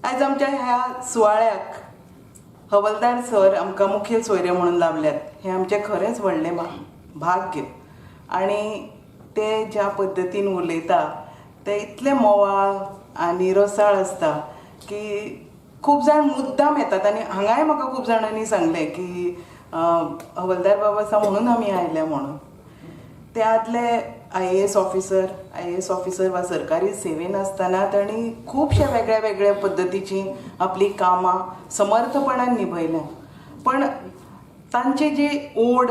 आज आमच्या ह्या सुवाळ्याक हवलदार सर आमकां मुखेल सोयरे म्हणून लाभल्यात हे आमचें खरेंच व्हडलें भाग्य. आणि ते ज्या पद्दतीन उलयता ते इतले मोवाळ आनी रसाळ आसता की खूब जाण मुद्दाम येतात. आनी हांगाय म्हाका खूब जाणांनी सांगलें की हवलदार बाबा आसा म्हणून आमी आयले म्हणून. ते आदले IAS ऑफिसर वा सरकारी सेवेन आसतना तांणी खुबशे वेगळ्या वेगळ्या पद्दतीची आपली कामां समर्थपणान निभयल्या. पण तांची जी ओढ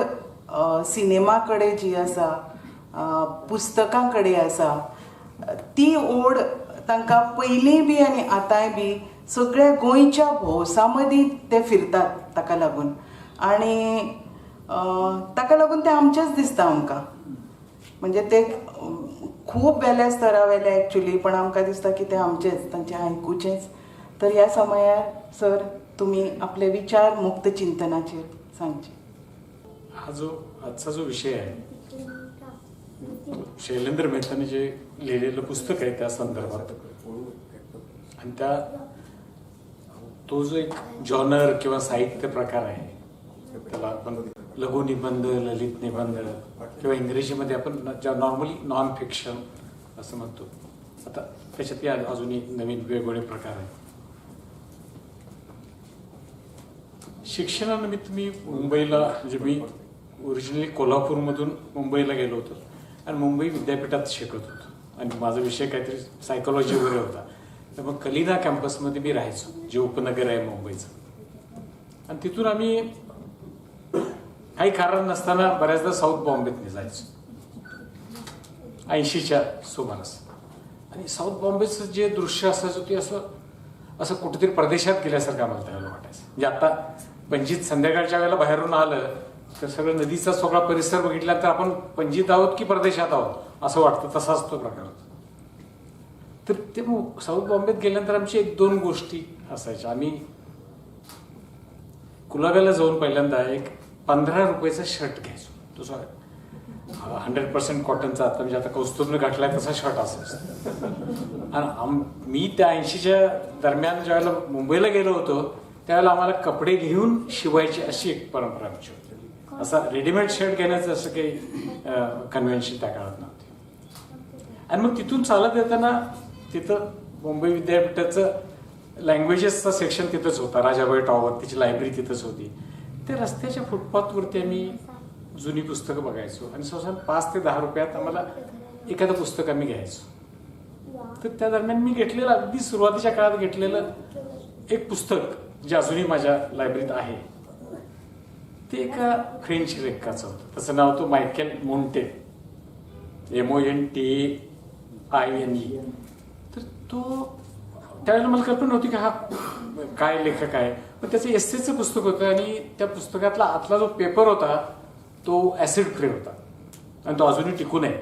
सिनेमा कडेन जी आसा, पुस्तकां कडेन आसा, ती ओढ तांकां पयलीं बी आनी आतांय बी सगळ्या गोंयच्या भोवसा मदीं ते फिरतात ताका लागून. आनी ताका लागून ते आमचेच दिसता आमकां. म्हणजे ते खूब वेल्या स्तरा वेले एक्चुली, पण आमकां दिसता की ते आमचेच, तांचें आयकुचेंच. तर ह्या समयार सर तुमी आपले विचार मुक्त चिंतनाचेर सांगचे. आजचा जो विषय आहे, शैलेंद्र मेहताने जे लिहिलेलं पुस्तक आहे त्या संदर्भात, आणि तो जो एक जॉनर किंवा साहित्य प्रकार आहे, त्याला आपण लघुनिबंध, ललित निबंध किंवा इंग्रजीमध्ये आपण नॉर्मली नॉन फिक्शन असं म्हणतो. आता त्याच्यातही अजूनही नवीन वेगवेगळे प्रकार आहेत. शिक्षणानिमित्त मी मुंबईला, म्हणजे मी ओरिजिनली कोल्हापूरमधून मुंबईला गेलो होतो आणि मुंबई विद्यापीठात शिकत होतो. आणि माझा विषय काहीतरी सायकोलॉजी वगैरे होता. तर मग कलिना कॅम्पसमध्ये मी राहायचो, जे उपनगर आहे मुंबईचं. आणि तिथून आम्ही काही कारण नसताना बऱ्याचदा साऊथ बॉम्बेत जायचो 80च्या सुमारास. आणि साऊथ बॉम्बेचं जे दृश्य असायचं ते असं कुठेतरी प्रदेशात गेल्यासारखं आम्हाला त्यावेळेला वाटायचं. म्हणजे आता पणजीत संध्याकाळच्या वेळेला बाहेरून आलं तर सगळं नदीचा सगळा परिसर बघितला तर आपण पणजीत आहोत की परदेशात आहोत असं वाटतं. तसाच तो प्रकार होता. तर ते साऊथ बॉम्बेत गेल्यानंतर आमची 1-2 गोष्टी असायच्या. आम्ही कुलाब्याला जाऊन पहिल्यांदा एक 15 रुपयाचा शर्ट घ्यायचो. तो 100% कॉटनचा, आता म्हणजे आता कौस्तुभने घातलाय तसा शर्ट असायचा. आणि मी त्या 80च्या दरम्यान ज्यावेळेला मुंबईला गेलो होतो त्यावेळेला आम्हाला कपडे घेऊन शिवायची अशी एक परंपरा आमची होती. असा रेडीमेड शर्ट घेण्याचं असं काही कन्व्हेन्शन त्या काळात नव्हते. आणि मग तिथून चालत येताना तिथं मुंबई विद्यापीठाचं लँग्वेजेसचा सेक्शन तिथंच होता. राजाबाई टॉवर, तिची लायब्ररी तिथंच होती. ते रस्त्याच्या फुटपाथवरती आम्ही जुनी पुस्तकं बघायचो आणि सहसा 5 ते 10 रुपयात आम्हाला एखादं पुस्तक आम्ही घ्यायचो. तर त्या दरम्यान मी घेतलेलं, अगदी सुरुवातीच्या काळात घेतलेलं एक पुस्तक जे अजूनही माझ्या लायब्ररीत आहे, ते एका फ्रेंच लेखकाचं होतं. त्याचं नाव होतं मायकेल मोंटे, MONTAINE. तर तो त्यावेळेला मला कल्पना नव्हती की हा काय लेखक आहे. पण त्याचं एस्सेचं पुस्तक होतं आणि त्या पुस्तकातला आतला जो पेपर होता तो ऍसिड फ्री होता आणि तो अजूनही टिकून आहे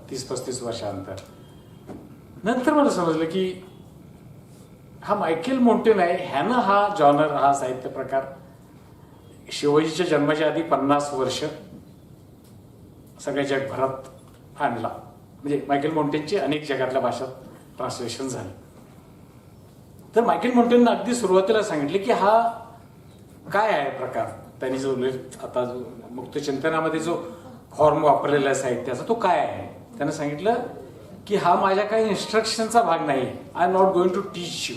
30-35 वर्षानंतर. नंतर मला समजलं की हा मायकेल मोंटेन आहे. ह्यानं हा जॉनर, हा साहित्य प्रकार शिवाजीच्या जन्माच्या आधी 50 वर्ष सगळ्या जगभरात आणला. म्हणजे मायकेल मोंटेनचे अनेक जगातल्या भाषात ट्रान्सलेशन झाले. तर मायकेल मोंटेननं अगदी सुरुवातीला सांगितले की हा काय आहे प्रकार. त्यांनी जो आता जो मुक्तचिंतनामध्ये जो फॉर्म वापरलेला आहे साहित्याचा, तो काय आहे. त्यानं सांगितलं की हा माझ्या काही इन्स्ट्रक्शनचा भाग नाही. I am not going to teach you,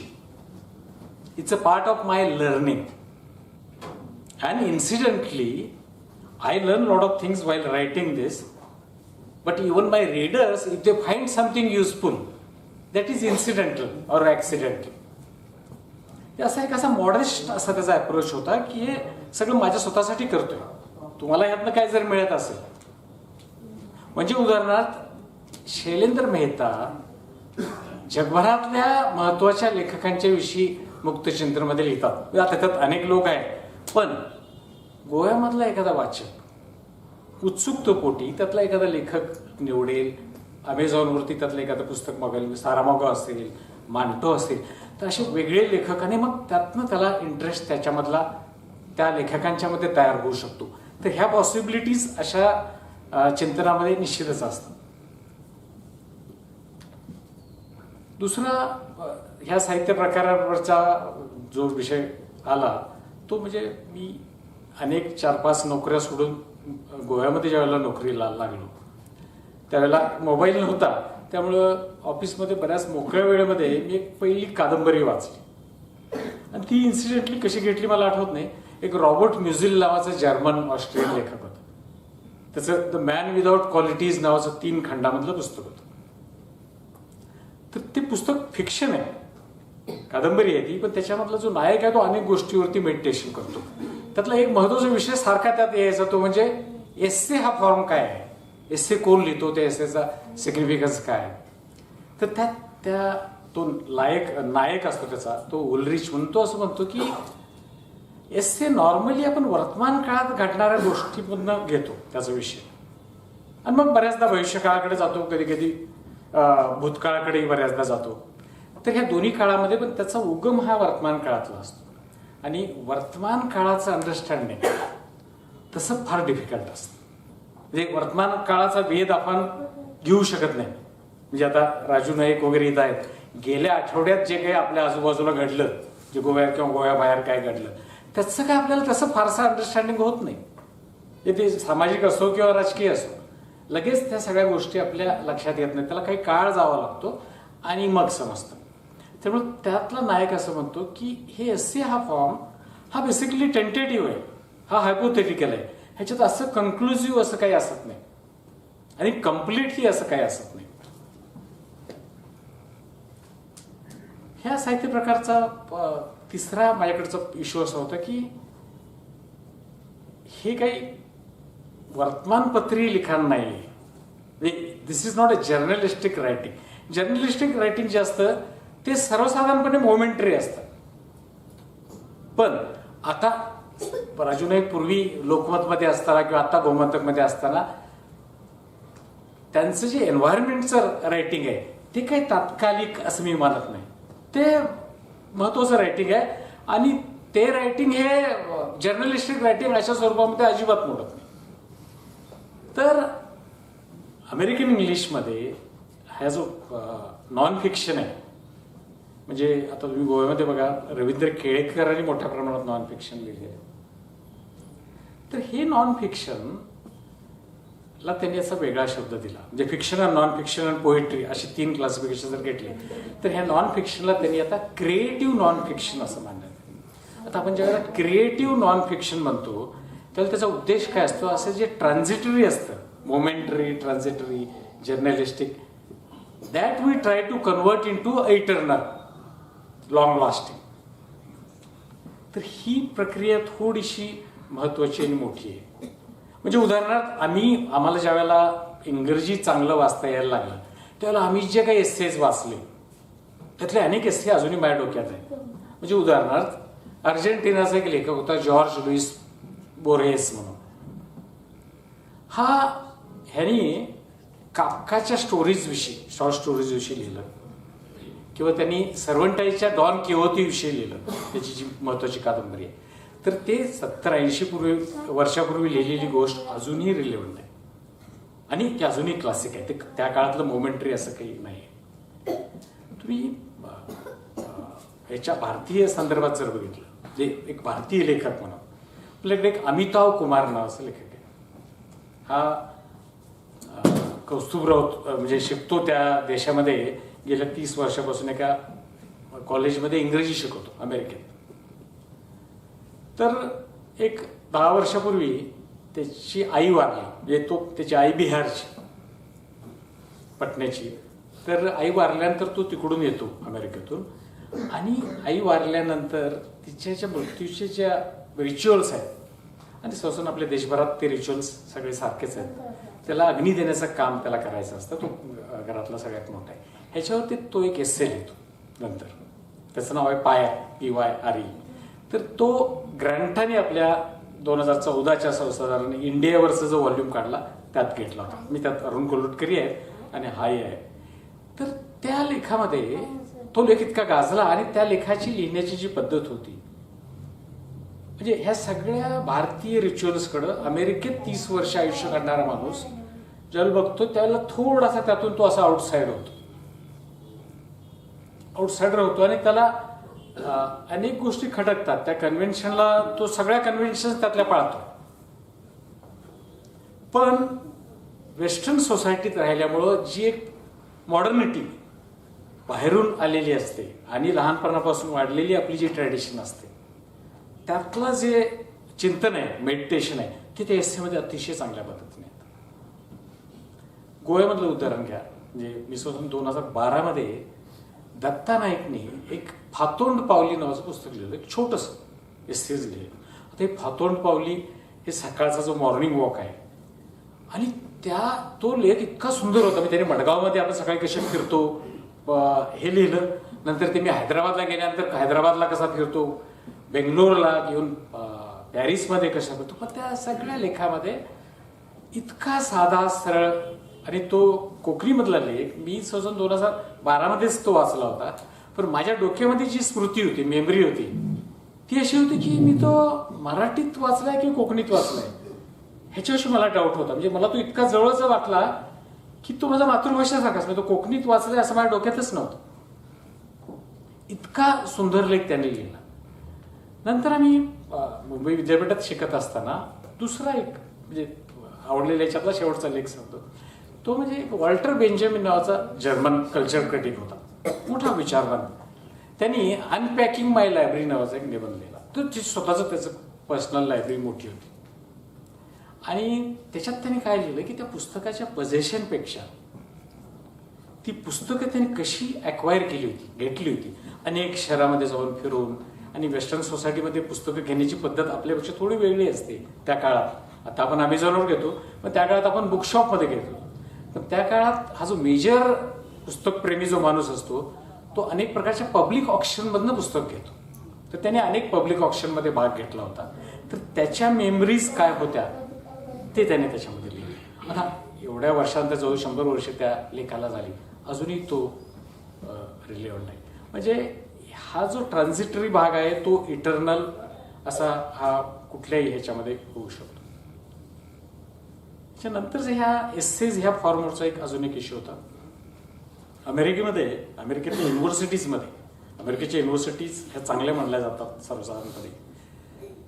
it's a part of my learning. And incidentally I learn lot of things while writing this, but even my readers if they find something useful that is incidental or accidental. असा एक असा modest असा त्याचा approach होता की हे सगळं माझ्या स्वतःसाठी करतोय, तुम्हाला ह्यातनं काय जर मिळत असेल. म्हणजे उदाहरणार्थ शैलेंद्र मेहता जगभरातल्या महत्वाच्या लेखकांच्या विषयी मुक्तचिंतनमध्ये लिहितात. आता त्यात अनेक लोक आहेत, पण गोव्यामधला एखादा वाचक उत्सुकतेपोटी त्यातला एखादा लेखक निवडेल, अमेझॉनवरती त्यातलं एखादं पुस्तक मागेल, सारामॉगो असेल, मांटो असेल, तर असे वेगळे लेखक, आणि मग त्यातनं त्याला इंटरेस्ट त्याच्यामधला त्या लेखकांच्या मध्ये तयार होऊ शकतो. तर ह्या पॉसिबिलिटीज अशा चिंतनामध्ये निश्चितच असतात. दुसरा ह्या साहित्य प्रकारावरचा जो विषय आला तो म्हणजे मी अनेक 4-5 नोकऱ्या सोडून गोव्यामध्ये ज्यावेळेला नोकरीला लागलो त्यावेळेला मोबाईल नव्हता, त्यामुळं ऑफिसमध्ये बऱ्याच मोकळ्या वेळेमध्ये मी एक पहिली कादंबरी वाचली आणि ती इन्सिडेंटली कशी घेतली मला आठवत नाही. एक रॉबर्ट म्युझिल नावाचा जर्मन ऑस्ट्रियन लेखक होता. त्याचं द मॅन विदाउट क्वालिटीज नावाचं 3 खंडामधलं पुस्तक होतं. तर ते पुस्तक फिक्शन आहे, कादंबरी आहे ती, पण त्याच्यामधला जो नायक आहे तो अनेक गोष्टीवरती मेडिटेशन करतो. त्यातला एक महत्वाचा विषय सारखा त्यात यायचा तो म्हणजे एस्से हा फॉर्म काय आहे, एस्से कोण लिहितो, त्या एस्सेचा सिग्निफिकन्स काय आहे. तर त्या तो नायक असतो त्याचा, तो उलरिच म्हणून तो असं म्हणतो की एस्से नॉर्मली आपण वर्तमान काळात घडणाऱ्या गोष्टीमधनं घेतो त्याचा विषय आणि मग बऱ्याचदा भविष्यकाळाकडे जातो, कधी कधी भूतकाळाकडेही बऱ्याचदा जातो. तर ह्या दोन्ही काळामध्ये पण त्याचा उगम हा वर्तमान काळातला असतो आणि वर्तमान काळाचं अंडरस्टँडिंग तसं फार डिफिकल्ट असतं. म्हणजे वर्तमान काळाचा वेध आपण घेऊ शकत नाही. म्हणजे आता राजू नाईक वगैरे इथं आहेत, गेल्या आठवड्यात जे काही आपल्या आजूबाजूला घडलं, जे गोव्या किंवा गोव्याबाहेर काय घडलं त्याचं काय आपल्याला तसं फारसं अंडरस्टँडिंग होत नाही. ते सामाजिक असो किंवा राजकीय असो, लगेच त्या सगळ्या गोष्टी आपल्या लक्षात येत नाही, त्याला काही काळ जावा लागतो आणि मग समजतं. त्यामुळे त्यातला नायक असं म्हणतो की हे एस्से हा फॉर्म हा बेसिकली टेंटेटिव्ह आहे, हा हायपोथेटिकल आहे, ह्याच्यात असं कन्क्लुझिव्ह असं काही असत नाही आणि कम्प्लिटली असं काही असत नाही. ह्या साहित्य प्रकारचा तिसरा माझ्याकडचा इश्यू असा होता की हे काही वर्तमानपत्री लिखाण नाही. This is not a journalistic writing. Journalistic writing जे असतं ते सर्वसाधारणपणे मोमेंटरी असतं. पण आता राजू नाईक पूर्वी लोकमतमध्ये असताना किंवा आता गोमंतकमध्ये असताना त्यांचं जे एन्व्हायरमेंटचं रायटिंग आहे ते काही तात्कालिक असं मी मानत नाही. ते महत्वाचं रायटिंग आहे आणि ते रायटिंग हे जर्नलिस्टिक रायटिंग अशा स्वरूपामध्ये अजिबात मोडत नाही. तर अमेरिकन इंग्लिशमध्ये हा जो नॉन फिक्शन आहे, म्हणजे आता तुम्ही गोव्यामध्ये बघा रवींद्र केळेकरांनी मोठ्या प्रमाणात नॉन फिक्शन लिहिले. तर हे नॉन फिक्शन ला त्यांनी असा वेगळा शब्द दिला. म्हणजे फिक्शन आणि नॉन फिक्शन आणि पोएट्री अशी 3 क्लासिफिकेशन जर घेतले तर ह्या नॉन फिक्शनला त्यांनी आता क्रिएटिव्ह नॉन फिक्शन असं मानलं. आता आपण ज्यावेळेला क्रिएटिव्ह नॉन फिक्शन म्हणतो त्यावेळेला त्याचा उद्देश काय असतो, असं जे ट्रान्झिटरी असतं, momentary, transitory, journalistic, that we try to convert into eternal, long lasting. तर ही प्रक्रिया थोडीशी महत्वाची आणि मोठी आहे. म्हणजे उदाहरणार्थ आम्हाला ज्या वेळेला इंग्रजी चांगलं वाचता यायला लागलं त्यावेळेला आम्ही जे काही एस्सेज वाचले त्यातले अनेक एस्से अजूनही माझ्या डोक्यात आहेत. म्हणजे उदाहरणार्थ अर्जेंटिनाचा एक लेखक होता जॉर्ज लुईस बोर्हेस म्हणून. ह्यानी काफकाच्या स्टोरीज विषयी, शॉर्ट स्टोरीज विषयी लिहिलं किंवा त्यांनी सर्वंटाईच्या डॉन किहोती विषयी लिहिलं, त्याची जी महत्वाची कादंबरी आहे. तर ते 70-80 वर्षापूर्वी लिहिलेली गोष्ट अजूनही रिलेव्हंट आहे आणि ते अजूनही क्लासिक आहे. ते त्या काळातलं मोमेंटरी असं काही नाही. तुम्ही याच्या भारतीय संदर्भात जर बघितलं, जे एक भारतीय लेखक म्हणून आपल्याकडे एक अमिताभ कुमार नावाचा लेखक आहे. हा कौस्तुभराव म्हणजे शिकतो त्या देशामध्ये, गेल्या 30 वर्षापासून एका कॉलेजमध्ये इंग्रजी शिकवतो अमेरिकेत. तर एक 10 वर्षापूर्वी त्याची आई वारली. म्हणजे त्याची आई बिहारची, पटण्याची. तर आई वारल्यानंतर तो तिकडून येतो अमेरिकेतून आणि आई वारल्यानंतर तिच्या ज्या मृत्यूचे ज्या रिच्युअल्स आहेत आणि सहसा आपल्या देशभरात ते रिच्युअल्स सगळे सारखेच आहेत, त्याला अग्नी देण्याचं काम त्याला करायचं असतं. तो घरातला सगळ्यात मोठा आहे. ह्याच्यावरती तो एक एस्से लिहितो नंतर. त्याचं नाव आहे पाया, PYRE. तर तो ग्रँटाने आपल्या 2014च्या साधारण इंडियावरचा जो व्हॉल्यूम काढला त्यात घेतला होता. मी त्यात अरुण कोल्हटकरी आहे आणि हाही आहे. तर त्या लेखामध्ये तो लेख इतका गाजला आणि त्या लेखाची लिहिण्याची जी पद्धत होती, म्हणजे ह्या सगळ्या भारतीय रिच्युअल्सकडं अमेरिकेत 30 वर्ष आयुष्य काढणारा माणूस ज्यावेळेला बघतो त्यावेळेला थोडासा त्यातून तो असा आउटसाइड होतो. आउटसायडर होतो आणि त्याला अनेक गोष्टी खटकतात. त्या कन्व्हेन्शनला तो सगळ्या कन्व्हेन्शन त्यातल्या पाळतो. पण वेस्टर्न सोसायटीत राहिल्यामुळं जी एक मॉडर्निटी बाहेरून आलेली असते आणि लहानपणापासून वाढलेली आपली जी ट्रॅडिशन असते, त्यातलं जे चिंतन आहे, मेडिटेशन आहे, ते त्या एस्सेमध्ये अतिशय चांगल्या पद्धतीने येतं. गोव्यामधलं उदाहरण घ्या. म्हणजे मी 2012 मध्ये दत्ता नाईकने एक फातोंड पावली नावाचं पुस्तक लिहिलं, एक छोटंसं एस्सेज लिहिलं. आता हे फातोंड पावली हे सकाळचा जो मॉर्निंग वॉक आहे, आणि तो लेख इतका सुंदर होता. म्हणजे त्याने मडगावमध्ये आपण सकाळी कसे फिरतो हे लिहिलं. नंतर ते मी हैदराबादला गेल्यानंतर हैदराबादला कसा फिरतो, बेंगलोरला घेऊन पॅरिसमध्ये कशा फिरतो, पण त्या सगळ्या लेखामध्ये इतका साधा सरळ. आणि तो कोकणीमधला लेख मी 2012 मध्येच तो वाचला होता. पण माझ्या डोक्यामध्ये जी स्मृती होती, मेमरी होती, ती अशी होती की मी तो मराठीत वाचलाय की कोकणीत वाचलाय ह्याच्याविषयी मला डाऊट होता. म्हणजे मला तो इतका जवळचा वाटला की तो माझा मातृभाषेसारखाच, म्हणजे तो कोकणीत वाचलाय असं माझ्या डोक्यातच नव्हतं. इतका सुंदर लेख त्याने लिहिला. नंतर आम्ही मुंबई विद्यापीठात शिकत असताना दुसरा एक म्हणजे आवडलेल्या याच्यातला शेवटचा लेख सांगतो. तो म्हणजे वॉल्टर बेंजामिन नावाचा जर्मन कल्चर क्रिटिक होता, मोठा विचारवान. त्यांनी अनपॅकिंग माय लायब्ररी नावाचा एक निबंध लिहिला. तो स्वतःच त्याचं पर्सनल लायब्ररी मोठी होती. आणि त्याच्यात त्यांनी काय लिहिलं की त्या पुस्तकाच्या पोझेशनपेक्षा ती पुस्तकं त्यांनी कशी अक्वायर केली होती, घेतली होती. अनेक शहरामध्ये जाऊन फिरून. आणि वेस्टर्न सोसायटीमध्ये पुस्तकं घेण्याची पद्धत आपल्यापेक्षा थोडी वेगळी असते त्या काळात. आता आपण अमेझॉनवर घेतो, पण त्या काळात आपण बुकशॉपमध्ये घेतो. पण त्या काळात हा जो मेजर पुस्तक प्रेमी जो माणूस असतो, तो अनेक प्रकारच्या पब्लिक ऑप्शनमधनं पुस्तक घेतो. तर त्याने अनेक पब्लिक ऑप्शनमध्ये भाग घेतला होता. तर त्याच्या मेमरीज काय होत्या ते त्याने त्याच्यामध्ये लिहिले. आता एवढ्या वर्षांतर जवळ 100 वर्ष त्या लेखाला झाली, अजूनही तो रिलेव्हंट आहे. म्हणजे हा जो ट्रान्झिटरी भाग आहे तो इटर्नल असा हा कुठल्याही ह्याच्यामध्ये होऊ शकतो. त्याच्यानंतर ह्या एस्सेज ह्या फॉर्मवरचा एक अजून एक इश्यू होता. अमेरिकेतल्या युनिव्हर्सिटीजमध्ये, अमेरिकेच्या युनिव्हर्सिटीज ह्या चांगल्या मानल्या जातात सर्वसाधारणपणे.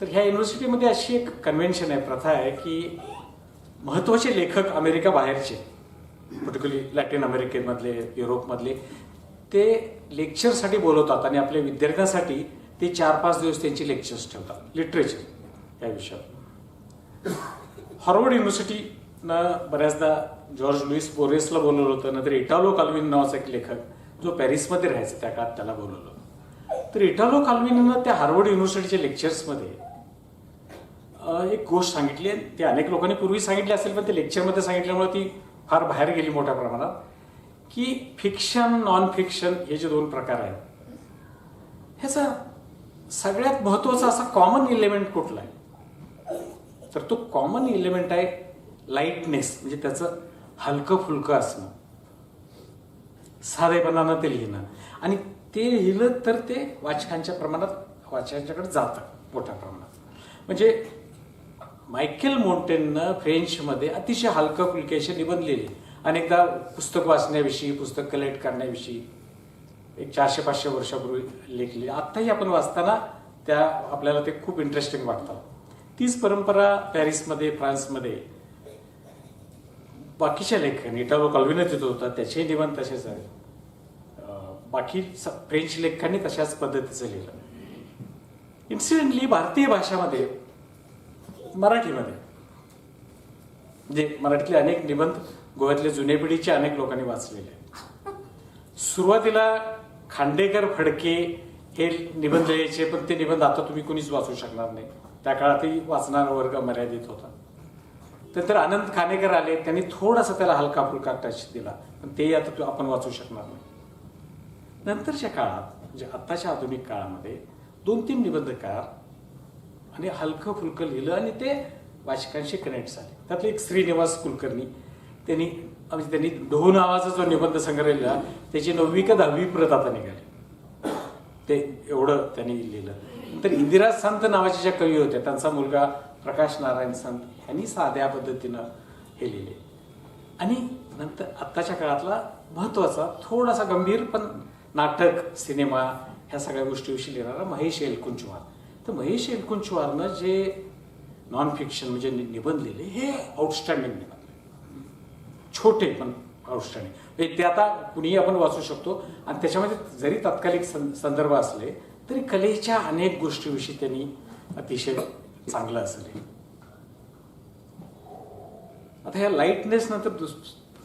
तर ह्या युनिव्हर्सिटीमध्ये अशी एक कन्व्हेन्शन आहे, प्रथा आहे की महत्वाचे लेखक अमेरिका बाहेरचे, पर्टिक्युलरली लॅटिन अमेरिकेमधले, युरोपमधले, ते लेक्चरसाठी बोलवतात आणि आपल्या विद्यार्थ्यांसाठी ते 4-5 दिवस त्यांची लेक्चर्स ठेवतात लिटरेचर या विषयावर. हार्वर्ड युनिव्हर्सिटीनं बऱ्याचदा जॉर्ज लुईस बोरेसला बोलवलं होतं. नंतर इटालो काल्विन नावाचा एक लेखक जो पॅरिसमध्ये राहायचा त्या काळात त्याला बोलवलं. तर इटालो काल्विननं त्या हार्वर्ड युनिव्हर्सिटीच्या लेक्चर्समध्ये एक गोष्ट सांगितली. ते अनेक लोकांनी पूर्वी सांगितली असेल, पण ते लेक्चरमध्ये सांगितल्यामुळे ती फार बाहेर गेली मोठ्या प्रमाणात, की फिक्शन, नॉन फिक्शन हे जे 2 प्रकार आहेत, ह्याचा सगळ्यात महत्वाचा असा कॉमन एलिमेंट कुठला आहे, तर तो कॉमन एलिमेंट आहे लाईटनेस. म्हणजे त्याचं हलकं फुलकं असणं, साधेपणानं ते लिहिणं. आणि ते लिहिलं तर ते वाचकांच्याकडे जातं मोठ्या प्रमाणात. म्हणजे मायकेल मोंटेननं फ्रेंचमध्ये अतिशय हलकं फुलके असे निबंध लिहिले. अनेकदा पुस्तक वाचण्याविषयी, पुस्तक कलेक्ट करण्याविषयी एक 400-500 वर्षापूर्वी लेख लिहिले. आत्ताही आपण वाचताना त्या आपल्याला ते खूप इंटरेस्टिंग वाटतात. तीच परंपरा पॅरिसमध्ये, फ्रान्समध्ये बाकीच्या लेखकांनी, इटालो काल्विन तिथं होता, त्याचे निबंध तसेच आहेत. बाकी फ्रेंच लेखकांनी तशाच पद्धतीचं लिहिलं. इन्सिडेंटली भारतीय भाषामध्ये, मराठीमध्ये, म्हणजे मराठीतले अनेक निबंध गोव्यातल्या जुन्या पिढीच्या अनेक लोकांनी वाचलेले आहेत. सुरुवातीला खांडेकर, फडके हे निबंध लिहायचे, पण ते निबंध आता तुम्ही कोणीच वाचू शकणार नाही. त्या काळातही वाचणारा वर्ग मर्यादित होता. नंतर अनंत खानेकर आले, त्यांनी थोडासा त्याला हलका फुलका टच दिला, पण ते आता आपण वाचू शकणार नाही. नंतरच्या काळात, म्हणजे आत्ताच्या आधुनिक काळामध्ये 2-3 निबंधकार आणि हलकं फुलकं लिहिलं आणि ते वाचकांशी कनेक्ट झाले. त्यातले एक श्रीनिवास कुलकर्णी, त्यांनी ढो नावाचा जो निबंध संग्रह लिहिला, त्याची 9वी का 10वी प्रत आता निघाली. ते एवढं त्यांनी लिहिलं. नंतर इंदिरा संत नावाच्या ज्या कवी होत्या, त्यांचा मुलगा प्रकाश नारायण संत, यांनी साध्या पद्धतीनं हे लिहिले. आणि नंतर आत्ताच्या काळातला महत्वाचा, थोडासा गंभीर पण नाटक, सिनेमा ह्या सगळ्या गोष्टीविषयी लिहिणारा महेश एलकुंचवार. तर महेश एलकुंचवारनं जे नॉन फिक्शन म्हणजे निबंध लिहिले हे आउटस्टँडिंग निबंध, छोटे पण आउटस्टँडिंग. म्हणजे ते आता कुणीही आपण वाचू शकतो आणि त्याच्यामध्ये जरी तात्कालिक संदर्भ असले तरी कलेच्या अनेक गोष्टीविषयी त्यांनी अतिशय चांगलं असेल. आता ह्या लाईटनेस नंतर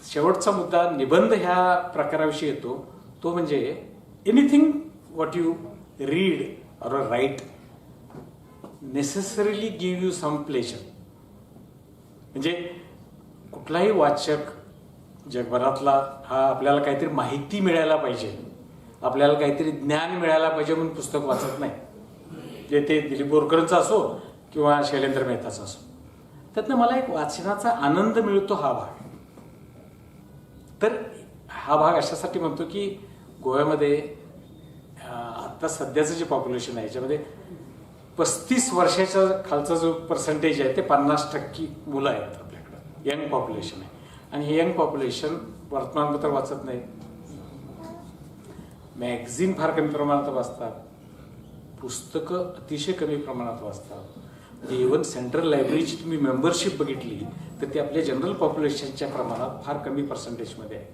शेवटचा मुद्दा निबंध ह्या प्रकाराविषयी येतो, तो म्हणजे anything what you read or write necessarily give you some pleasure. म्हणजे कुठलाही वाचक जगभरातला हा आपल्याला काहीतरी माहिती मिळायला पाहिजे, आपल्याला काहीतरी ज्ञान मिळायला पाहिजे म्हणून पुस्तक वाचत नाही. जे ते दिलीप बोरकरांचं असो किंवा शैलेंद्र मेहताचं असो, त्यातनं मला एक वाचनाचा आनंद मिळतो हा भाग. तर हा भाग अशासाठी म्हणतो की गोव्यामध्ये आता सध्याचं जे पॉप्युलेशन आहे याच्यामध्ये 35 वर्षाच्या खालचा जो पर्सेंटेज आहे ते 50% मुलं आहेत आपल्याकडं. यंग पॉप्युलेशन आहे आणि हे यंग पॉप्युलेशन वर्तमानपत्र वाचत नाही, मॅगझिन फार कमी प्रमाणात वाचतात, पुस्तकं अतिशय कमी प्रमाणात वाचतात. म्हणजे इव्हन सेंट्रल लायब्ररीची तुम्ही मेंबरशिप बघितली तर ती आपल्या जनरल पॉप्युलेशनच्या प्रमाणात फार कमी पर्सेंटेजमध्ये आहे.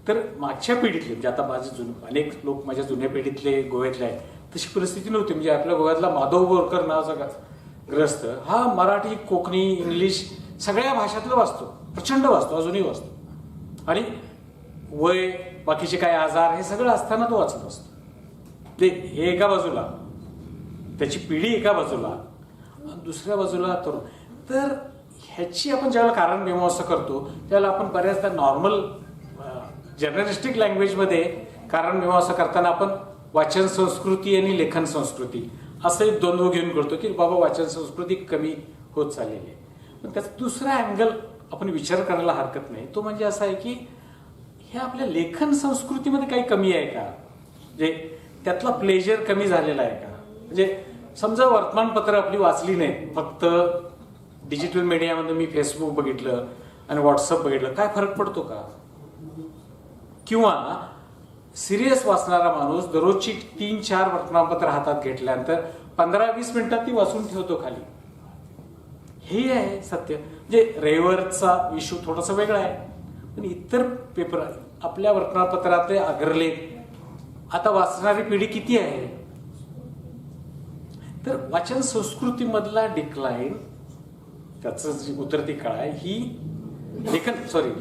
तर मागच्या पिढीतले म्हणजे आता माझे अनेक लोक माझ्या जुन्या पिढीतले गोव्यातले आहेत, तशी परिस्थिती नव्हती. म्हणजे आपल्या गोव्यातला माधव बोरकर नावाचा ग्रस्त हा मराठी, कोकणी, इंग्लिश सगळ्या भाषातलं वाचतो, प्रचंड वाचतो, अजूनही वाचतो. आणि वय, बाकीचे काय आजार हे सगळं असताना तो वाचत असतो. ते हे एका बाजूला, त्याची पिढी एका बाजूला, दुसऱ्या बाजूला तरुण. तर ह्याची आपण ज्यावेळेला कारण मीमांसा करतो त्यावेळेला आपण बऱ्याचदा नॉर्मल जर्नलिस्टिक लँग्वेजमध्ये कारण मीमांसा करताना आपण वाचन संस्कृती आणि लेखन संस्कृती असं एक द्वंद्व घेऊन करतो की बाबा वाचन संस्कृती कमी होत चाललेली आहे. पण त्याचा दुसरा अँगल आपण विचार करायला हरकत नाही, तो म्हणजे असा आहे की हे आपल्या लेखन संस्कृतीमध्ये काही कमी आहे का, म्हणजे त्यातला प्लेजर कमी झालेला आहे का. म्हणजे समजा वर्तमानपत्र आपली वाचली नाहीत, फक्त डिजिटल मीडियामध्ये मी फेसबुक बघितलं आणि व्हॉट्सअप बघितलं, काय फरक पडतो का. किंवा सिरियस वाचणारा माणूस दररोजची 3-4 वर्तमानपत्र हातात घेतल्यानंतर 15-20 मिनिटात ती वाचून ठेवतो खाली. हे आहे सत्य. म्हणजे रविवारचा इश्यू थोडासा वेगळा आहे, पण इतर पेपर आपल्या वर्तमानपत्रातले अग्रलेख आता वाचणारी पिढी किती आहे. तर वाचन संस्कृतीमधला डिक्लाइन, त्याचं जी उतरती काळ आहे ही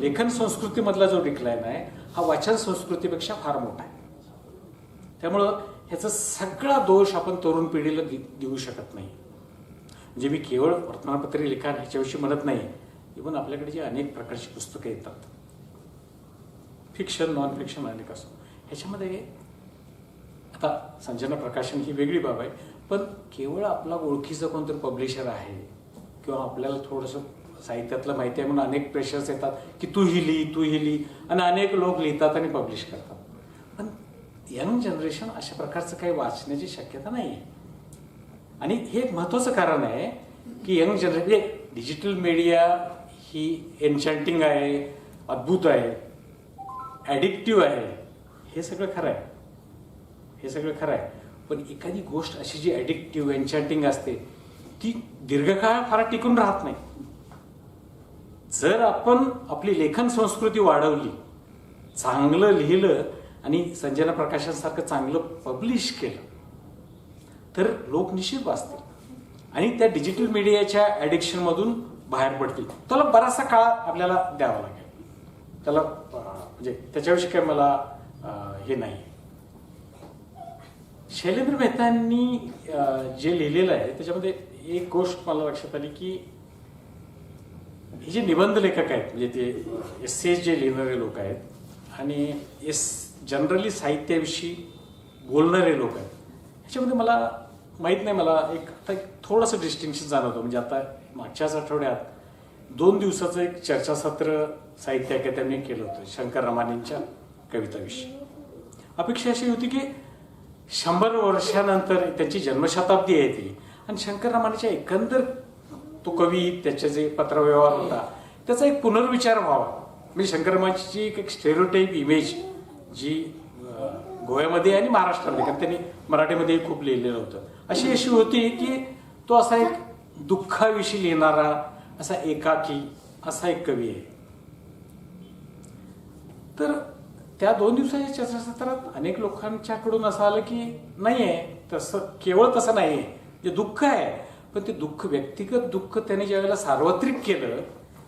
लेखन संस्कृतीमधला जो डिक्लाइन आहे हा वाचन संस्कृतीपेक्षा फार मोठा आहे. त्यामुळं ह्याचा सगळा दोष आपण तरुण पिढीला देऊ शकत नाही. म्हणजे मी केवळ वर्तमानपत्री लिखाण ह्याच्याविषयी म्हणत नाही, इव्हन आपल्याकडे जी अनेक प्रकारची पुस्तकं येतात, फिक्शन, नॉन फिक्शन अनेक असो, ह्याच्यामध्ये आता संजना प्रकाशन ही वेगळी बाब आहे, पण केवळ आपला ओळखीचा कोणतरी पब्लिशर आहे किंवा आपल्याला थोडंसं साहित्यातलं माहिती आहे म्हणून अनेक प्रेशर्स येतात की तू ही लिही आणि अनेक लोक लिहितात आणि पब्लिश करतात. पण यंग जनरेशन अशा प्रकारचं काही वाचण्याची शक्यता नाही आहे. आणि हे एक महत्वाचं कारण आहे की यंग जनरेशन डिजिटल मीडिया ही एन्चॅन्टिंग आहे, अद्भुत आहे, ॲडिक्टिव्ह आहे, हे सगळं खरं आहे. पण एखादी गोष्ट अशी जी ॲडिक्टिव्ह, एन्चॅन्टिंग असते ती दीर्घकाळ फार टिकून राहत नाही. जर आपण आपली लेखन संस्कृती वाढवली, चांगलं लिहिलं आणि संजना प्रकाशनसारखं चांगलं पब्लिश केलं तर लोक निश्चित वाचतील आणि त्या डिजिटल मीडियाच्या ॲडिक्शनमधून बाहेर पडतील. त्याला बराचसा काळ आपल्याला द्यावा लागेल. त्याला म्हणजे त्याच्याविषयी काय मला हे नाही. शैलेंद्र मेहतांनी जे लिहिलेलं आहे त्याच्यामध्ये एक गोष्ट मला लक्षात आली की हे जे निबंध लेखक आहेत म्हणजे ते एसेज जे लिहिणारे लोक आहेत आणि जनरली साहित्याविषयी बोलणारे लोक आहेत, ह्याच्यामध्ये मला माहीत नाही, मला आता थोडंसं डिस्टिंक्शन जाणवतं. म्हणजे आता मागच्याच आठवड्यात 2 दिवसाचं एक चर्चासत्र साहित्य अकादमीने केलं होतं शंकर रमानींच्या कविताविषयी. अपेक्षा अशी होती की 100 वर्षानंतर त्यांची जन्मशताब्दी आहे ती आणि शंकर रमानीच्या एकंदर तो कवी, त्याचे जे पत्रव्यवहार होता त्याचा एक पुनर्विचार व्हावा. म्हणजे शंकर रमानीची एक स्टेरियोटाइप इमेज जी गोव्यामध्ये आणि महाराष्ट्रामध्ये, कारण त्यांनी मराठीमध्ये खूप लिहिलेलं होतं. अशी होती की तो असा एक दुःखाविषयी लिहिणारा, असा एकाकी असा एक कवी आहे. तर त्या 2 दिवसाच्या चर्चासत्रात अनेक लोकांच्याकडून असं आलं की नाही आहे तसं, केवळ तसं नाही आहे, जे दुःख आहे, पण ते दुःख, व्यक्तिगत दुःख त्याने ज्यावेळेला सार्वत्रिक केलं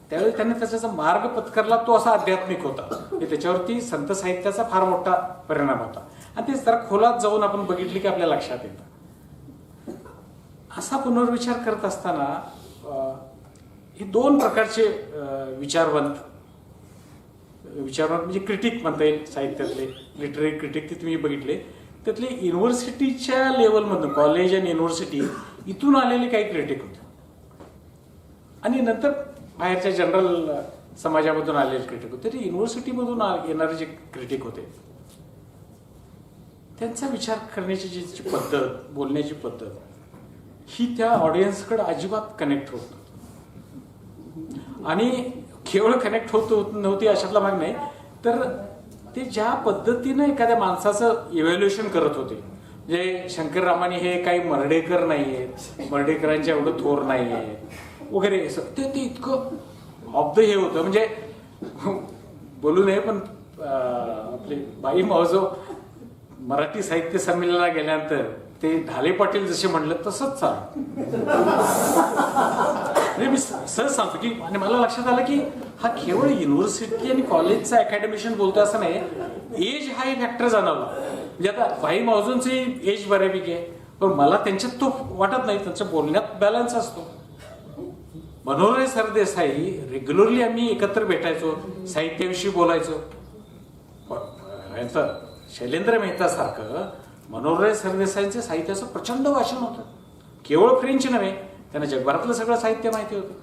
त्यावेळी त्याने त्याचा मार्ग पत्करला, तो असा आध्यात्मिक होता. त्याच्यावरती संत साहित्याचा फार मोठा परिणाम होता. आणि ते जरा खोलात जाऊन आपण बघितले की आपल्या लक्षात येतं. असा पुनर्विचार करत असताना हे 2 प्रकारचे विचारवंत म्हणजे क्रिटिक म्हणता येईल साहित्यातले, लिटररी क्रिटिक, ते तुम्ही बघितले. त्यातले युनिव्हर्सिटीच्या लेवलमधून, कॉलेज आणि युनिव्हर्सिटी इथून आलेले काही क्रिटिक होते आणि नंतर बाहेरच्या जनरल समाजामधून आलेले क्रिटिक होते. ते युनिव्हर्सिटीमधून येणारे जे क्रिटिक होते त्यांचा विचार करण्याची जी पद्धत, बोलण्याची पद्धत ही त्या ऑडियन्सकडे अजिबात कनेक्ट होत नव्हती. आणि केवळ कनेक्ट होत नव्हती अशातला भाग नाही, तर ते ज्या पद्धतीनं एखाद्या माणसाचं इव्हॅल्युएशन करत होते, म्हणजे शंकररामानी हे काही मर्ढेकर नाही आहेत, मर्ढेकरांच्या एवढं थोर नाही आहे वगैरे, ते इतकं ऑफ द हे होतं. म्हणजे बोलू नये पण आपले बाई मावजो मराठी साहित्य संमेलनाला गेल्यानंतर ते ढाले पाटील जसे म्हणलं तसंच चालू. म्हणजे मी सहज सांगतो की, आणि मला लक्षात आलं की हा केवळ युनिव्हर्सिटी आणि कॉलेजचा अकॅडमिशियन बोलतो असं नाही, एज हा एक फॅक्टर जाणवला. म्हणजे आता भाई मावजोंचे एज बऱ्यापैकी आहे, पण मला त्यांच्यात तो वाटत नाही, त्यांच्या बोलण्यात बॅलन्स असतो. मनोहर सरदेसाई रेग्युलरली आम्ही एकत्र भेटायचो, साहित्याविषयी बोलायचो. यांचं शैलेंद्र मेहता सारखं मनोहर सरदेसाईंचं साहित्याचं प्रचंड वाचन होतं. केवळ फ्रेंच नव्हे, त्यांना जगभरातलं सगळं साहित्य माहिती होतं.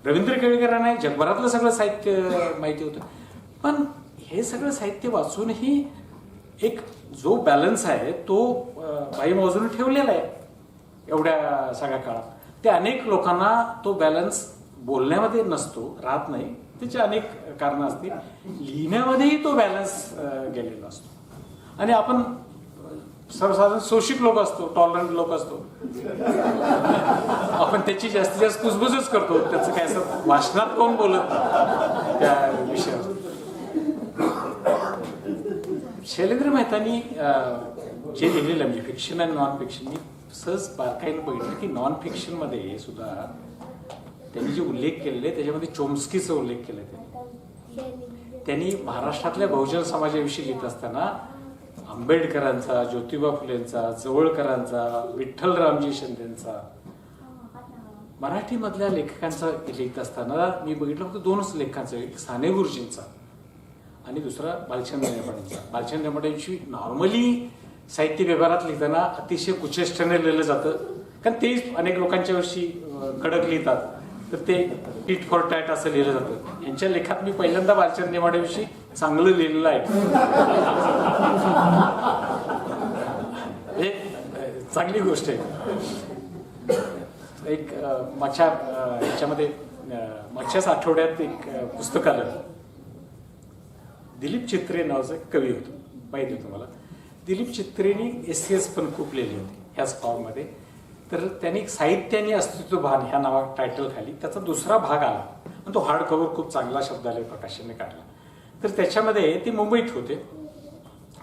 रवींद्र केळकरांना जगभरातलं सगळं साहित्य माहिती होतं. पण हे सगळं साहित्य वाचूनही एक जो बॅलन्स आहे तो बाई मावजून ठेवलेला आहे एवढ्या सगळ्या काळात. ते अनेक लोकांना तो बॅलन्स बोलण्यामध्ये नसतो, राहत नाही, त्याची अनेक कारणं असतील. लिहिण्यामध्येही तो बॅलन्स गेलेला असतो. आणि आपण सर्वसाधारण शोषिक लोक असतो, टॉलरंट लोक असतो, आपण त्याची जास्तीत जास्त कुजबुजच करतो. त्याचं काय असं भाषणात कोण बोलत त्या विषयावर. शैलेंद्र मेहतानी जे लिहिलेलं म्हणजे फिक्शन आणि नॉन फिक्शन, मी सहज बारकाईनं बघितलं की नॉन फिक्शन मध्ये सुद्धा त्यांनी जे उल्लेख केलेले त्याच्यामध्ये चोम्स्कीचा उल्लेख केला. त्यांनी महाराष्ट्रातल्या बहुजन समाजाविषयी लिहित असताना आंबेडकरांचा, ज्योतिबा फुलेंचा, जवळकरांचा, विठ्ठलरामजी शिंदेचा, मराठीमधल्या लेखकांचा लिहित असताना मी बघितलं होतं 2च लेखकांचा, एक साने गुरुजींचा आणि दुसरा भालचंद्र नेमाडेंचा. भालचंद्र नेमाडेंची नॉर्मली साहित्य व्यवहारात लिहिताना अतिशय कुचेष्टाने लिहिलं जातं, कारण ते अनेक लोकांच्या वर्षी कडक लिहितात, तर ते टीट फॉर टॅट असं लिहिलं जातं. यांच्या लेखात मी पहिल्यांदा भालचंद्र नेमाडेविषयी चांगलं लिहिलेलं आहे. एक चांगली गोष्ट आहे. एक याच्यामध्ये मागच्याच आठवड्यात एक पुस्तक आलं. दिलीप चित्रे नावाचं एक कवी होतं, माहिती आहे तुम्हाला. दिलीप चित्रेनी एस पण खूप लिहिली होती ह्याच फॉर्ममध्ये. तर त्यांनी साहित्याने अस्तित्व भान ह्या नावा टायटल खाली त्याचा 2रा भाग आला आणि तो हार्ड कव्हर खूप चांगला शब्दालय प्रकाशनने काढला. तर त्याच्यामध्ये ते मुंबईत होते.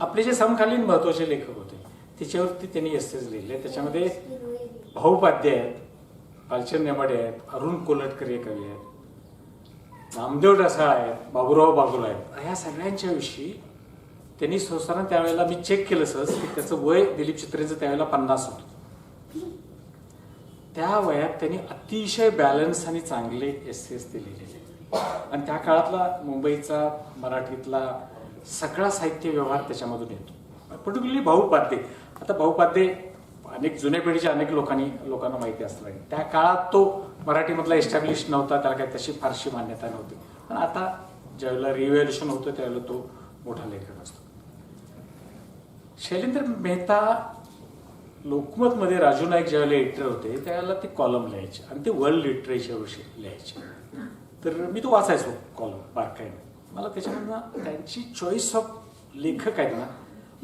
आपले जे समकालीन महत्वाचे लेखक होते त्याच्यावरती त्यांनी एसेस लिहिले. त्याच्यामध्ये भाऊ उपाध्याय आहेत, भालचंद्र नेमाडे आहेत, अरुण कोलटकर हे कवी आहेत, नामदेव ढसाळ आहेत, बाबूराव बागुल आहेत. ह्या सगळ्यांच्या विषयी त्यांनी स्वतःना त्यावेळेला मी चेक केलं सहज की त्याचं वय दिलीप चित्रेचं त्यावेळेला 50 होतं. त्या वयात त्यांनी अतिशय बॅलन्स आणि चांगले एसेस ते लिहिलेले. आणि त्या काळातला मुंबईचा, मराठीतला सगळा साहित्य व्यवहार त्याच्यामधून येतो. पर्टिक्युलरली भाऊ उपाध्ये. आता भाऊ उपाध्ये अनेक जुन्या पिढीच्या अनेक लोकांना माहिती असतं. त्या काळात तो मराठीमधला एस्टॅब्लिश नव्हता, त्याला काही तशी फारशी मान्यता नव्हती. पण आता ज्यावेळेला रिव्हॅल्युएशन होतं त्यावेळेला तो मोठा लेखक असतो. शैलेंद्र मेहता लोकमत मध्ये राजू नाईक ज्यावेळेला एडिटर होते त्यावेळेला ते कॉलम लिहायचे आणि ते वर्ल्ड लिटरेचर विषयी लिहायचे. तर मी तो वाचायचो कॉलम बारकाईने. मला त्याच्यामधनं त्यांची चॉईस ऑफ लेखक आहेत ना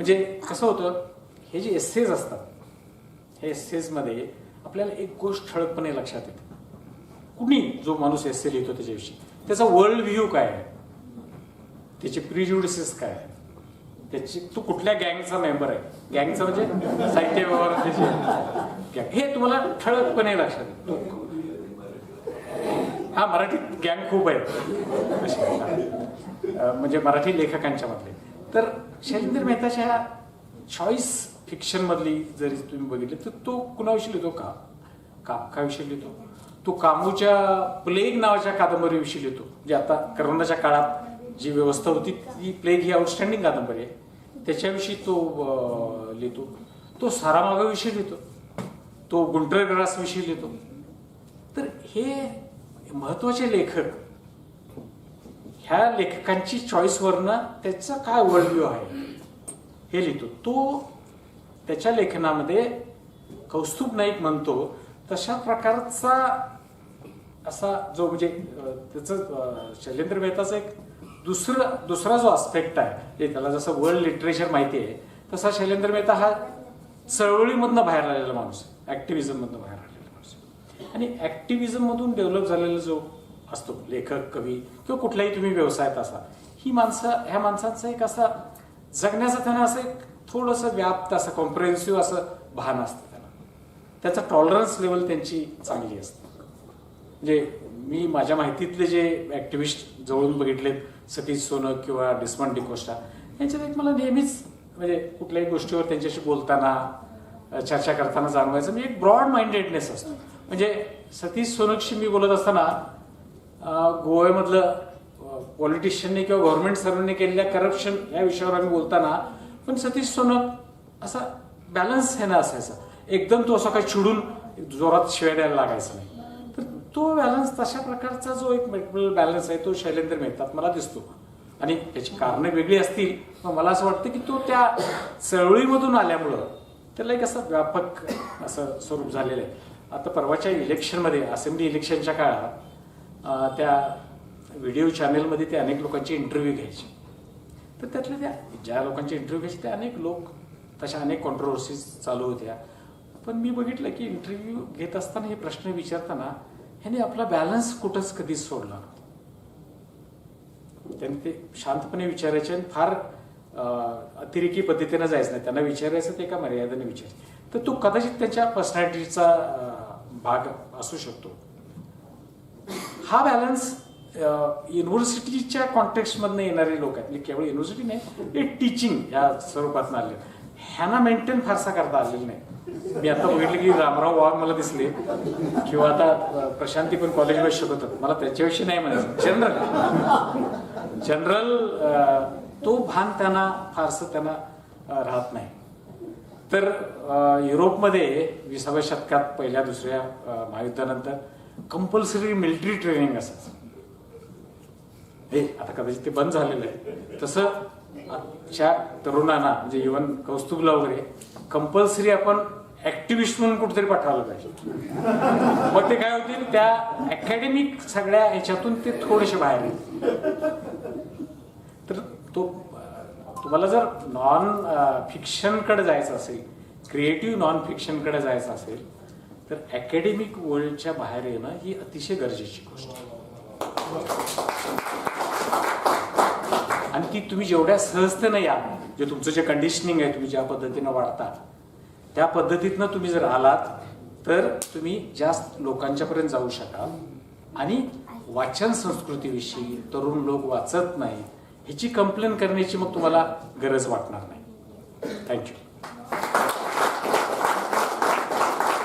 म्हणजे कसं होतं, हे जे एस्सेज असतात, हे एस्सेजमध्ये आपल्याला एक गोष्ट ठळकपणे लक्षात येते. कुणी जो माणूस एस्से लिहितो त्याच्याविषयी त्याचा वर्ल्ड व्ह्यू काय आहे, त्याचे प्रिज्युडिसेस काय आहे, त्याची तो कुठल्या गँगचा मेंबर आहे. गँगचा म्हणजे साहित्य व्यवहार त्याचे गँग, हे तुम्हाला ठळकपणे लक्षात येतं. हा मराठीत गँग खूप आहेत म्हणजे मराठी लेखकांच्या मधले. तर शैलेंद्र मेहताच्या चॉईस फिक्शन मधली जरी तुम्ही बघितली तर तो कुणाविषयी लिहितो, काफकाविषयी लिहितो. तो कामूच्या प्लेग नावाच्या कादंबरीविषयी लिहितो, जे आता करोनाच्या काळात जी व्यवस्था होती ती प्लेग ही आउटस्टँडिंग कादंबरी आहे, त्याच्याविषयी तो लिहितो. तो सारामागाविषयी लिहितो, तो गुंटर ग्रास विषयी लिहितो. तर हे महत्वाचे लेखक, ह्या लेखकांची चॉईसवरनं त्याचा काय वर्ल्ड व्ह्यू आहे हे लिहितो. तो त्याच्या लेखनामध्ये कौस्तुभ नाईक म्हणतो तशा प्रकारचा असा जो म्हणजे त्याचं शैलेंद्र मेहताचा एक दुसरा जो आस्पेक्ट आहे, त्याला जसं वर्ल्ड लिटरेचर माहिती आहे तसा शैलेंद्र मेहता हा चळवळीमधनं बाहेर आलेला माणूस आहे, ऍक्टिव्हिजम मधनं बाहेर आलेला माणूस आहे. आणि ऍक्टिव्हिजम मधून डेव्हलप झालेला जो असतो लेखक, कवी किंवा कुठलाही तुम्ही व्यवसायात असा, ही माणसं, ह्या माणसांचं एक असा जगण्याचं त्यांना असं एक थोडंसं व्याप्त असं कॉम्प्रेहेन्सिव्ह असं भान असतं त्यांना. त्याचा टॉलरन्स लेवल त्यांची चांगली असते. म्हणजे मी माझ्या माहितीतले जे ऍक्टिव्हिस्ट जवळून बघितलेत, सतीश सोनक किंवा डिस्मंड डिकोस्टा, यांच्यात एक मला नेहमीच म्हणजे कुठल्याही गोष्टीवर त्यांच्याशी बोलताना चर्चा करताना जाणवायचं म्हणजे एक ब्रॉड माइंडेडनेस असतो. म्हणजे सतीश सोनकशी मी बोलत असताना गोव्यामधलं पॉलिटिशियनने किंवा गव्हर्नमेंट सर्वांनी केलेल्या करप्शन या विषयावर आम्ही बोलताना पण सतीश सोनक असा बॅलन्स आहे ना असायचा. एकदम तो असा काही चिडून जोरात शिवाय द्यायला लागायचा नाही. तर तो बॅलन्स, तशा प्रकारचा जो एक मेंटल बॅलन्स आहे तो शैलेंद्र मेहतात मला दिसतो. आणि त्याची कारणं वेगळी असतील, पण मला असं वाटतं की तो त्या चळवळीमधून आल्यामुळं त्याला एक असं व्यापक असं स्वरूप झालेलं आहे. आता परवाच्या इलेक्शनमध्ये, असेंब्ली इलेक्शनच्या काळात त्या व्हिडिओ चॅनेलमध्ये ते अनेक लोकांचे इंटरव्ह्यू घ्यायचे. तर त्यातल्या त्या ज्या लोकांचे इंटरव्ह्यू घ्यायचे ते अनेक लोक, तशा अनेक कॉन्ट्रोवर्सीज चालू होत्या. पण मी बघितलं की इंटरव्ह्यू घेत असताना हे प्रश्न विचारताना ह्याने आपला बॅलन्स कुठंच कधीच सोडला नव्हता. त्यांनी ते शांतपणे विचारायचे आणि फार अतिरेकी पद्धतीने जायचं नाही. त्यांना विचारायचं ते एका मर्यादेने विचारायचं. तर तो कदाचित त्यांच्या पर्सनॅलिटीचा भाग असू शकतो. हा बॅलन्स युनिव्हर्सिटीच्या कॉन्टेक्स्टमधनं येणारे लोक आहेत, केवळ युनिव्हर्सिटी नाही, ते टीचिंग या स्वरूपात आले, ह्यांना मेंटेन फारसा करता आलेलं नाही. मी आता बघितलं की रामराव वाघ मला दिसले किंवा आता प्रशांती पण कॉलेजमध्ये शिकवतात, मला त्याच्याविषयी नाही म्हणायचं. जनरल तो भान त्यांना फारसं त्यांना राहत नाही. तर युरोपमध्ये 20व्या शतकात पहिल्या दुसऱ्या महायुद्धानंतर कंपल्सरी मिलिटरी ट्रेनिंग असायचं. हे आता कदाचित ते बंद झालेलं आहे. तसं आजच्या तरुणांना म्हणजे इव्हन कौस्तुभला वगैरे कंपल्सरी आपण ऍक्टिव्हिस्ट म्हणून कुठेतरी पाठवलं पाहिजे. मग ते काय होतील, त्या अकॅडमिक सगळ्या ह्याच्यातून ते थोडेसे बाहेर येतील. तर तो तुम्हाला जर नॉन फिक्शनकडे जायचं असेल, क्रिएटिव्ह नॉन फिक्शनकडे जायचं असेल, तर अकॅडमिक वर्ल्डच्या बाहेर येणं ही अतिशय गरजेची गोष्ट आहे. आणि ती तुम्ही जेवढ्या सहजतेनं या, जे तुमचं जे कंडिशनिंग आहे, तुम्ही ज्या पद्धतीनं वाढता त्या पद्धतीतनं तुम्ही जर आलात तर तुम्ही जास्त लोकांच्यापर्यंत जाऊ शकाल. आणि वाचन संस्कृतीविषयी तरुण लोक वाचत नाही ह्याची कंप्लेन करण्याची मग तुम्हाला गरज वाटणार नाही. थँक्यू.